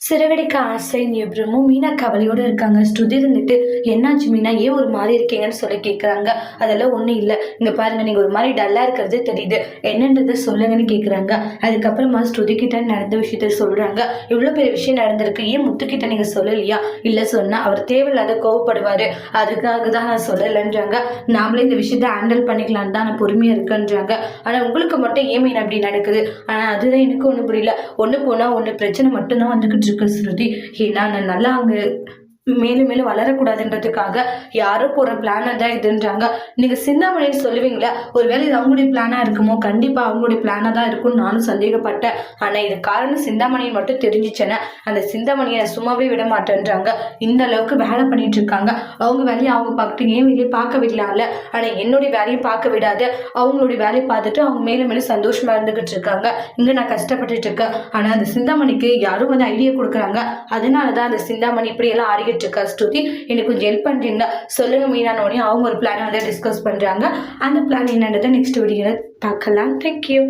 சிறகடிக்க ஆசை நிபுணமும் மீனா கவலையோட இருக்காங்க. ஸ்ருதி இருந்துட்டு, என்னாச்சு மீனா, ஏன் ஒரு மாதிரி இருக்கீங்கன்னு சொல்லி கேட்குறாங்க. அதெல்லாம் ஒன்றும் இல்லை, இங்கே பாருங்க, நீங்கள் ஒரு மாதிரி டல்லாக இருக்கிறது தெரியுது, என்னன்றதை சொல்லுங்கன்னு கேட்குறாங்க. அதுக்கப்புறமா ஸ்ருதி கிட்ட நடந்த விஷயத்த சொல்கிறாங்க. இவ்வளோ பெரிய விஷயம் நடந்திருக்கு, ஏன் முத்துக்கிட்ட நீங்கள் சொல்லலையா? இல்லை சொன்னால் அவர் தேவையில்லாத கோவப்படுவார், அதுக்காக தான் நான் சொல்லலைன்றாங்க. நாமளே இந்த விஷயத்த ஹேண்டில் பண்ணிக்கலான்னு தான் நான் பொறுமையாக இருக்கேன்றாங்க. ஆனால் உங்களுக்கு மட்டும் ஏன் மீன் அப்படி நடக்குது? ஆனால் அதுதான் எனக்கு ஒன்றும் புரியல. ஒன்று போனால் ஒன்று பிரச்சனை மட்டும்தான் வந்துக்கிட்டு இருக்கு ஸ்ருதி. ஏன்னா நான் நல்லா அங்கே மேலும் மேலும் வளரக்கூடாதுன்றதுக்காக யாரோ போற பிளானா தான் இதுன்றாங்க. நீங்க சிந்தாமணின்னு சொல்லுவீங்களா, ஒருவேளை இது அவங்களுடைய பிளானா இருக்குமோ? கண்டிப்பா அவங்களுடைய பிளானா தான் இருக்கும்னு நானும் சந்தேகப்பட்டேன். ஆனா இது காரணம் சிந்தாமணியை மட்டும் தெரிஞ்சிச்சேன்னா அந்த சிந்தாமணியை சும்மாவே விட மாட்டேன்றாங்க. இந்த அளவுக்கு வேலை பண்ணிட்டு இருக்காங்க. அவங்க வேலையை அவங்க பார்த்துட்டு ஏன் வேலையை பார்க்க விடலாம்ல? ஆனா என்னுடைய வேலையும் பார்க்க விடாத அவங்களுடைய வேலையை பார்த்துட்டு அவங்க மேலும் மேலும் சந்தோஷமா இருந்துகிட்டு இருக்காங்க. இங்க நான் கஷ்டப்பட்டுட்டு இருக்கேன். ஆனா அந்த சிந்தாமணிக்கு யாரும் வந்து ஐடியா கொடுக்குறாங்க. அதனாலதான் அந்த சிந்தாமணி இப்படி எல்லாம் ஆடிக்கிட்டு இருக்கா. ஸ்ருதி, எனக்கு கொஞ்சம் ஹெல்ப் பண்றீங்களா சொல்லுங்க மீனானோடனே அவங்க ஒரு பிளான் வந்து டிஸ்கஸ் பண்றாங்க. அந்த பிளான் என்னன்றதை நெக்ஸ்ட் வீடியோல பார்க்கலாம். தேங்க்யூ.